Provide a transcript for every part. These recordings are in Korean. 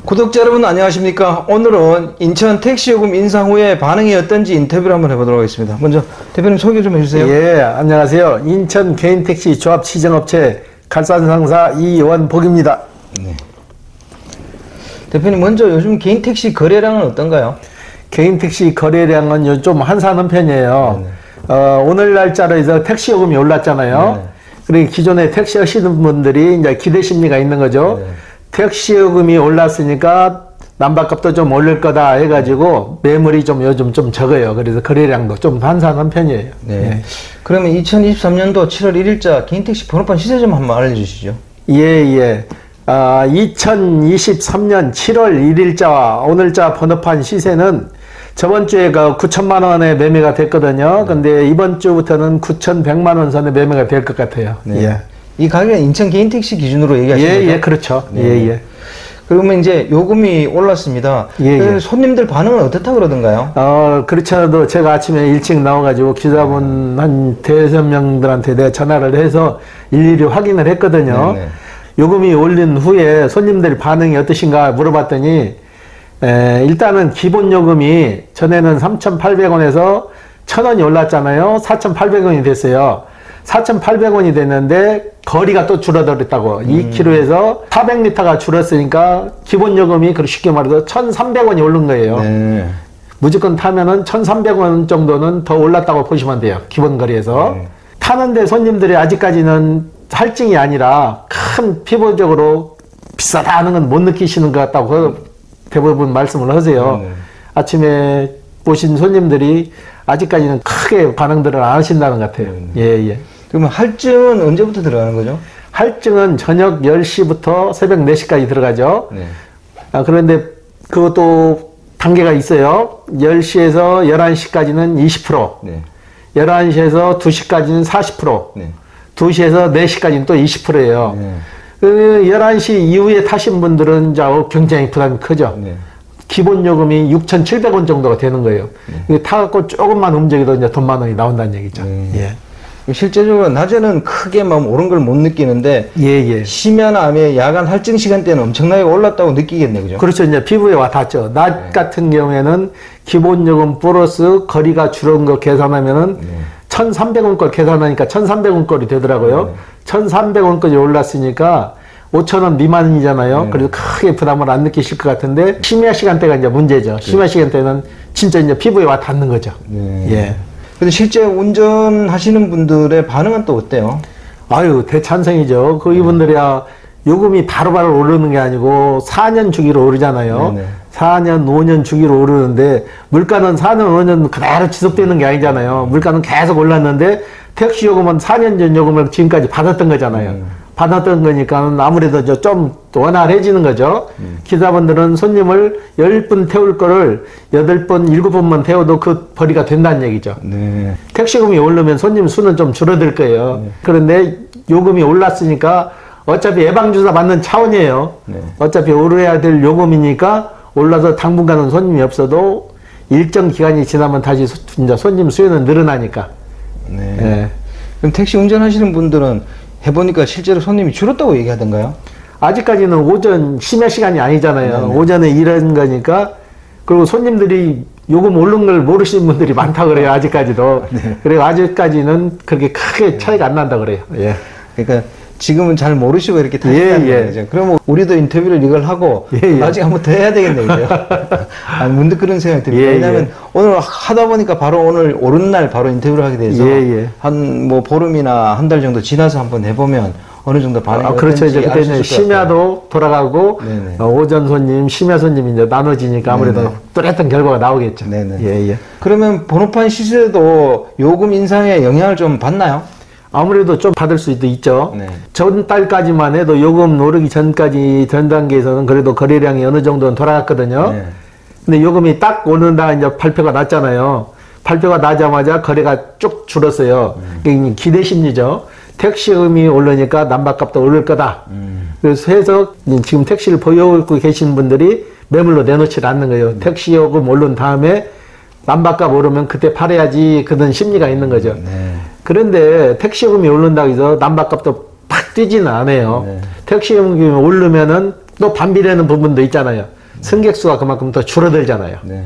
구독자 여러분 안녕하십니까. 오늘은 인천 택시요금 인상 후에 반응이 어떤지 인터뷰를 한번 해보도록 하겠습니다. 먼저 대표님 소개 좀 해주세요. 예, 안녕하세요. 인천 개인택시 조합시정업체 갈산상사 이원복입니다. 네. 대표님 먼저 요즘 개인택시 거래량은 어떤가요? 개인택시 거래량은 요즘 좀 한산한 편이에요. 오늘 날짜로 해서 택시요금이 올랐잖아요. 네네. 그리고 기존에 택시 하시는 분들이 이제 기대 심리가 있는 거죠. 네네. 택시요금이 올랐으니까 난방값도 좀 올릴 거다 해가지고 매물이 좀 요즘 좀 적어요. 그래서 거래량도 좀 한산한 편이에요. 네. 네. 그러면 2023년도 7월 1일자 개인택시 번호판 시세 좀 한번 알려주시죠. 예. 2023년 7월 1일자와 오늘자 번호판 시세는 저번 주에 9천만 원에 매매가 됐거든요. 근데 이번 주부터는 9,100만 원 선에 매매가 될 것 같아요. 네. 예. 이 가격은 인천 개인택시 기준으로 얘기하시는 거죠? 예, 그렇죠. 네. 예. 그러면 이제 요금이 올랐습니다. 손님들 반응은 어떻다 그러던가요? 그렇지 않아도 제가 아침에 일찍 나와가지고 기사분 한 대여섯 명들한테 내가 전화를 해서 일일이 확인을 했거든요. 네네. 요금이 올린 후에 손님들 반응이 어떠신가 물어봤더니 일단은 기본 요금이 전에는 3,800원에서 1,000원이 올랐잖아요. 4,800원이 됐어요. 4,800원이 됐는데 거리가 또 줄어들었다고. 2km에서 400m가 줄었으니까 기본 요금이 쉽게 말해서 1,300원이 오른 거예요. 네. 무조건 타면은 1,300원 정도는 더 올랐다고 보시면 돼요. 기본 거리에서. 타는데 손님들이 아직까지는 할증이 아니라 큰 피부적으로 비싸다는 건 못 느끼시는 것 같다고 대부분 말씀을 하세요. 아침에 보신 손님들이 아직까지는 크게 반응들을 안 하신다는 것 같아요. 예. 그러면 할증은 언제부터 들어가는 거죠? 할증은 저녁 10시부터 새벽 4시까지 들어가죠. 네. 그런데 그것도 단계가 있어요. 10시에서 11시까지는 20%, 네. 11시에서 2시까지는 40%, 네. 2시에서 4시까지는 또 20%예요. 네. 그 11시 이후에 타신 분들은 굉장히 부담이 크죠. 네. 기본 요금이 6,700원 정도가 되는 거예요. 네. 타갖고 조금만 움직여도 이제 돈 만 원이 나온다는 얘기죠. 예. 실제적으로 낮에는 크게 막 오른 걸 못 느끼는데 심야나 아니면 야간 할증 시간대는 엄청나게 올랐다고 느끼겠네요, 그죠? 그렇죠. 이제 피부에 와 닿죠. 낮 같은 경우에는 기본 요금 플러스 거리가 줄은 거 계산하면은 1,300원 걸 계산하니까 1,300원 거리 되더라고요. 1,300원 까지 올랐으니까 5,000원 미만이잖아요. 그래서 크게 부담을 안 느끼실 것 같은데 심야 시간대가 이제 문제죠. 심야 시간대는 진짜 이제 피부에 와 닿는 거죠. 예. 근데 실제 운전하시는 분들의 반응은 또 어때요? 아유, 대찬성이죠. 이분들이야 요금이 바로바로 오르는 게 아니고 4년 주기로 오르잖아요. 4년, 5년 주기로 오르는데 물가는 4년, 5년 그대로 지속되는 게 아니잖아요. 물가는 계속 올랐는데 택시 요금은 4년 전 요금을 지금까지 받았던 거잖아요. 받았던 거니까 아무래도 좀 원활해지는 거죠. 기사분들은 손님을 10분 태울 거를 8번, 7번만 태워도 그 벌이가 된다는 얘기죠. 네. 택시요금이 오르면 손님 수는 좀 줄어들 거예요. 그런데 요금이 올랐으니까 어차피 예방주사 맞는 차원이에요. 어차피 오르야 될 요금이니까 올라서 당분간은 손님이 없어도 일정 기간이 지나면 다시 이제 손님 수요는 늘어나니까. 그럼 택시 운전하시는 분들은 해보니까 실제로 손님이 줄었다고 얘기하던가요? 아직까지는 오전 심야 시간이 아니잖아요. 오전에 일하는 거니까. 그리고 손님들이 요금 오른 걸 모르시는 분들이 많다 그래요. 아직까지도. 그리고 아직까지는 그렇게 크게 차이가 안 난다 그래요. 그러니까 지금은 잘 모르시고 이렇게 타신다는 거죠. 그러면 우리도 인터뷰를 이걸 하고 나중에 한번 더 해야 되겠네요. 문득 그런 생각이 듭니다. 왜냐하면 오늘 하다 보니까 바로 오늘 오른 날 바로 인터뷰를 하게 돼서 한 보름이나 한 달 정도 지나서 한번 해보면 어느 정도 반응이 그렇죠. 이제 그때는 심야도 돌아가고 오전 손님, 심야 손님이 이제 나눠지니까 아무래도 뚜렷한 결과가 나오겠죠. 그러면 번호판 시세도 요금 인상에 영향을 좀 받나요? 아무래도 좀 받을 수도 있죠. 전 달까지만 해도 요금 오르기 전까지 전 단계에서는 그래도 거래량이 어느 정도는 돌아갔거든요. 근데 요금이 딱 오는다 이제 발표가 났잖아요. 발표가 나자마자 거래가 쭉 줄었어요. 기대 심리죠. 택시요금이 오르니까 난방값도 오를 거다. 그래서 해서 지금 택시를 보유하고 계신 분들이 매물로 내놓지 않는 거예요. 택시요금 오른 다음에 난방값 오르면 그때 팔아야지 그런 심리가 있는 거죠. 그런데 택시요금이 오른다고 해서 난방값도 팍 뛰지는 않아요. 택시요금이 오르면은 또 반비례는 부분도 있잖아요. 승객 수가 그만큼 더 줄어들잖아요. 네.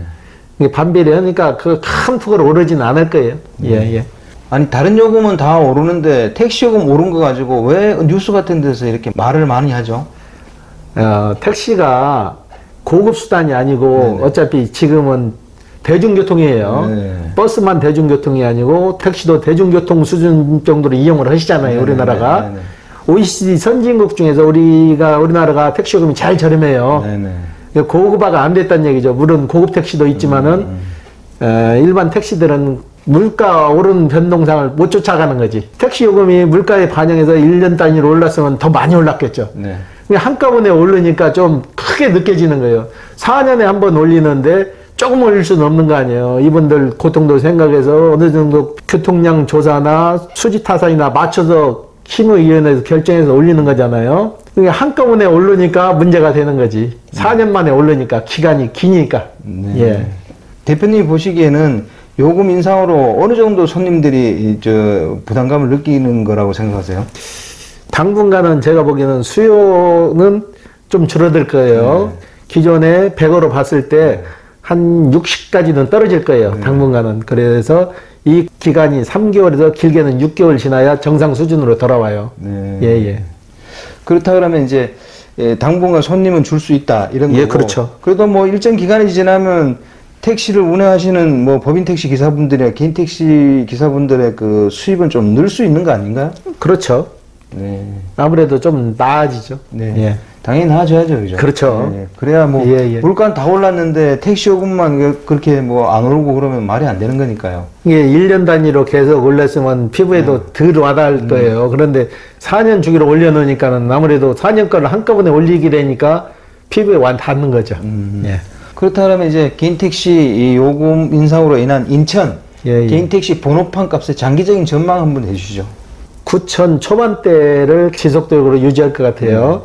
이게 반비례 하니까 그 큰 폭으로 오르진 않을 거예요. 예, 예. 아니 다른 요금은 다 오르는데 택시 요금 오른 거 가지고 왜 뉴스 같은 데서 이렇게 말을 많이 하죠? 택시가 고급 수단이 아니고 네네. 어차피 지금은 대중교통이에요. 네. 버스만 대중교통이 아니고 택시도 대중교통 수준 정도로 이용을 하시잖아요. 네네. 우리나라가. 네네. OECD 선진국 중에서 우리나라가 택시 요금이 제일 저렴해요. 네네. 고급화가 안 됐다는 얘기죠. 물론 고급 택시도 있지만은 일반 택시들은 물가 오른 변동상을 못 쫓아가는 거지. 택시 요금이 물가에 반영해서 1년 단위로 올랐으면 더 많이 올랐겠죠. 네. 한꺼번에 오르니까 좀 크게 느껴지는 거예요. 4년에 한 번 올리는데 조금 올릴 수는 없는 거 아니에요. 이분들 고통도 생각해서 어느 정도 교통량 조사나 수지 타산이나 맞춰서 힘의위원회에서 결정해서 올리는 거잖아요. 그게 한꺼번에 오르니까 문제가 되는 거지. 4년 만에 오르니까 기간이 기니까. 네. 예. 대표님이 보시기에는 요금 인상으로 어느 정도 손님들이 부담감을 느끼는 거라고 생각하세요? 당분간은 제가 보기에는 수요는 좀 줄어들 거예요. 기존에 100으로 봤을 때 한 60까지는 떨어질 거예요. 당분간은. 그래서 이 기간이 3개월에서 길게는 6개월 지나야 정상 수준으로 돌아와요. 네. 예, 예. 그렇다 그러면 이제 당분간 손님은 줄 수 있다 이런 거고. 예, 그렇죠. 그래도 뭐 일정 기간이 지나면 택시를 운행하시는 뭐 법인 택시 기사분들이나 개인 택시 기사분들의 그 수입은 좀 늘 수 있는 거 아닌가요? 그렇죠. 네. 아무래도 좀 나아지죠. 네. 예. 당연히 나아져야죠, 그죠? 그렇죠. 네. 그래야 뭐 예, 예. 물가는 다 올랐는데 택시 요금만 그렇게 뭐 안 오르고 그러면 말이 안 되는 거니까요. 이게 1년 단위로 계속 올렸으면 피부에도 덜 와닿을 거예요. 그런데 4년 주기로 올려놓으니까는 아무래도 4년 거를 한꺼번에 올리게 되니까 피부에 완 닿는 거죠. 예. 그렇다 그러면 이제 개인 택시 이 요금 인상으로 인한 인천 예, 예. 개인 택시 번호판 값의 장기적인 전망 한번 해주시죠. 9천 초반대를 지속적으로 유지할 것 같아요.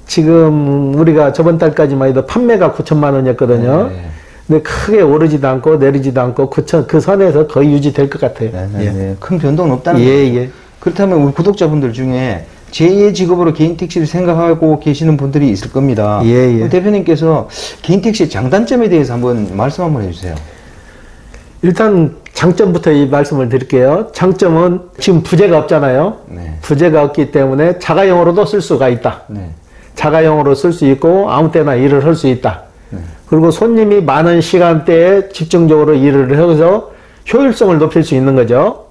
지금 우리가 저번 달까지만 해도 판매가 9천만 원이었거든요. 네. 근데 크게 오르지도 않고 내리지도 않고 9천 그 선에서 거의 유지될 것 같아요. 네, 예. 네. 큰 변동은 없다는 예, 거죠. 예. 그렇다면 우리 구독자분들 중에 제2의 직업으로 개인 택시를 생각하고 계시는 분들이 있을 겁니다. 예, 예. 그럼 대표님께서 개인 택시 장단점에 대해서 한번 말씀 한번 해주세요. 일단 장점부터 이 말씀을 드릴게요. 장점은 지금 부재가 없잖아요. 네. 부재가 없기 때문에 자가용으로도 쓸 수가 있다. 네. 자가용으로 쓸 수 있고 아무 때나 일을 할 수 있다. 그리고 손님이 많은 시간대에 집중적으로 일을 해서 효율성을 높일 수 있는 거죠.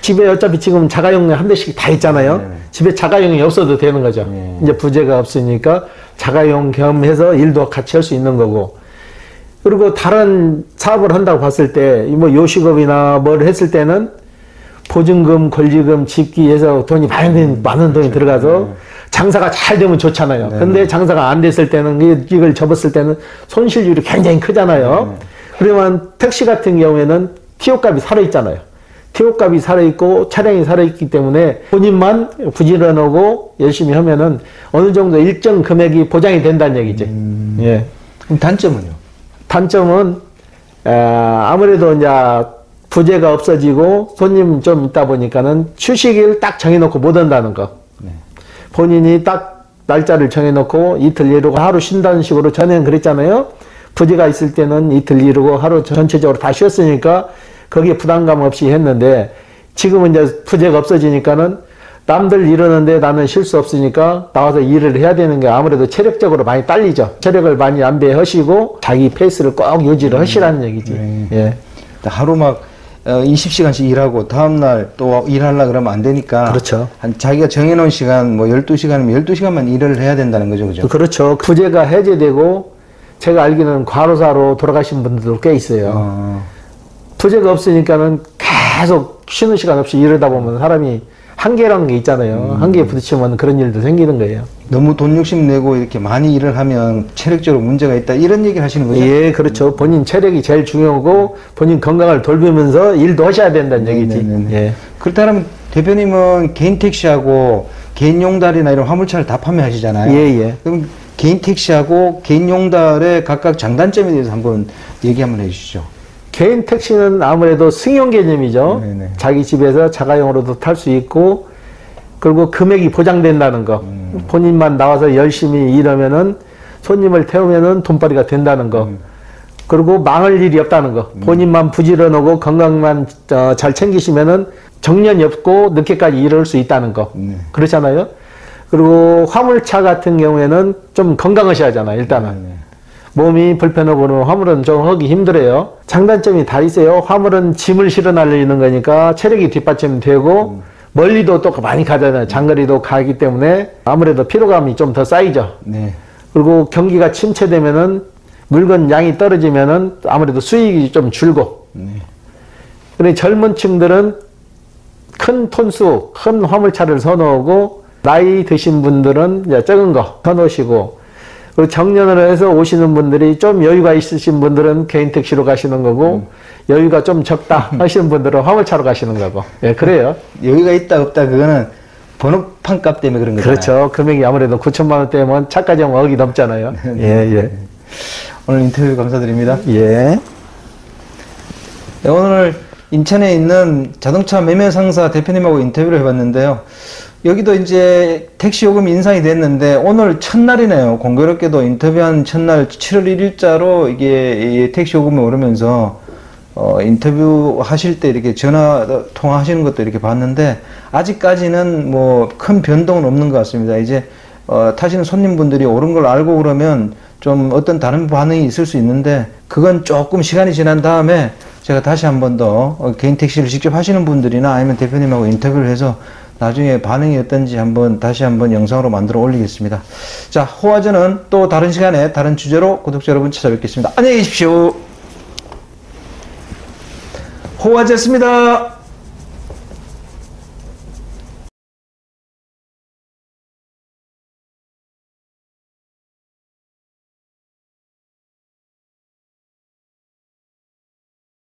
집에 어차피 지금 자가용 한 대씩 다 있잖아요. 네네. 집에 자가용이 없어도 되는 거죠. 이제 부재가 없으니까 자가용 겸해서 일도 같이 할 수 있는 거고. 그리고 다른 사업을 한다고 봤을 때, 뭐 요식업이나 뭘 했을 때는 보증금, 권리금, 집기해서 돈이 많은 돈이 들어가서 장사가 잘 되면 좋잖아요. 근데 장사가 안 됐을 때는, 이걸 접었을 때는 손실률이 굉장히 크잖아요. 그러면 택시 같은 경우에는 티오값이 살아있잖아요. 티오값이 살아있고 차량이 살아있기 때문에 본인만 부지런하고 열심히 하면은 어느 정도 일정 금액이 보장이 된다는 얘기죠. 예. 그럼 단점은요? 단점은 아무래도 이제 부재가 없어지고 손님 좀 있다 보니까는 휴식일 딱 정해놓고 못 온다는 거. 네. 본인이 딱 날짜를 정해놓고 이틀 이루고 하루 쉰다는 식으로 전에는 그랬잖아요. 부재가 있을 때는 이틀 이루고 하루 전체적으로 다 쉬었으니까 거기에 부담감 없이 했는데 지금은 이제 부재가 없어지니까는 남들 이러는데 나는 쉴 수 없으니까 나와서 일을 해야 되는 게 아무래도 체력적으로 많이 딸리죠. 체력을 많이 안배하시고 자기 페이스를 꼭 유지를 하시라는 얘기지. 예. 하루 막 20시간씩 일하고 다음날 또 일하려고 그러면 안 되니까. 그렇죠. 한 자기가 정해놓은 시간, 뭐 12시간이면 12시간만 일을 해야 된다는 거죠. 그죠? 그렇죠. 부재가 해제되고 제가 알기로는 과로사로 돌아가신 분들도 꽤 있어요. 부재가 없으니까는 계속 쉬는 시간 없이 이러다 보면 사람이 한계라는 게 있잖아요. 한계에 부딪히면 그런 일도 생기는 거예요. 너무 돈 욕심 내고 이렇게 많이 일을 하면 체력적으로 문제가 있다 이런 얘기를 하시는 거죠? 예, 그렇죠. 본인 체력이 제일 중요하고 본인 건강을 돌보면서 일도 하셔야 된다는 얘기지. 예. 그렇다면 대표님은 개인 택시하고 개인 용달이나 이런 화물차를 다 판매하시잖아요. 예, 예. 그럼 개인 택시하고 개인 용달의 각각 장단점에 대해서 한번 얘기 한번 해주시죠. 개인 택시는 아무래도 승용 개념이죠. 네네. 자기 집에서 자가용으로도 탈 수 있고, 그리고 금액이 보장된다는 거. 본인만 나와서 열심히 일하면은 손님을 태우면은 돈벌이가 된다는 거. 그리고 망할 일이 없다는 거. 본인만 부지런하고 건강만 잘 챙기시면은 정년이 없고 늦게까지 일할 수 있다는 거. 그렇잖아요. 그리고 화물차 같은 경우에는 좀 건강하셔야 하잖아요. 일단은. 몸이 불편하고는 화물은 좀 하기 힘들어요. 장단점이 다 있어요. 화물은 짐을 실어 날리는 거니까 체력이 뒷받침되고 멀리도 또 많이 가잖아요. 장거리도 가기 때문에 아무래도 피로감이 좀 더 쌓이죠. 네. 그리고 경기가 침체되면은 물건 양이 떨어지면은 아무래도 수익이 좀 줄고. 그런데 젊은 층들은 큰 톤수, 큰 화물차를 선호하고 나이 드신 분들은 이제 적은 거 선호하시고, 그리고 정년을 해서 오시는 분들이 좀 여유가 있으신 분들은 개인 택시로 가시는 거고, 여유가 좀 적다 하시는 분들은 화물차로 가시는 거고. 예, 그래요. 여유가 있다 없다 그거는 번호판 값 때문에 그런 거잖아요. 그렇죠. 금액이 아무래도 9천만 원대면 차까지 하면 억이 넘잖아요. 예, 예. 오늘 인터뷰 감사드립니다. 예. 네, 오늘 인천에 있는 자동차 매매 상사 대표님하고 인터뷰를 해봤는데요. 여기도 이제 택시 요금이 인상이 됐는데 오늘 첫날이네요. 공교롭게도 인터뷰한 첫날 7월 1일자로 이게 택시 요금이 오르면서 인터뷰 하실 때 이렇게 전화 통화하시는 것도 이렇게 봤는데 아직까지는 뭐 큰 변동은 없는 것 같습니다. 이제 타시는 손님분들이 오른 걸 알고 그러면 좀 어떤 다른 반응이 있을 수 있는데 그건 조금 시간이 지난 다음에 제가 다시 한 번 더 개인 택시를 직접 하시는 분들이나 아니면 대표님하고 인터뷰를 해서 나중에 반응이 어떤지 다시 한번 영상으로 만들어 올리겠습니다. 자, 호화전은 또 다른 시간에 다른 주제로 구독자 여러분 찾아뵙겠습니다. 안녕히 계십시오. 호화제였습니다.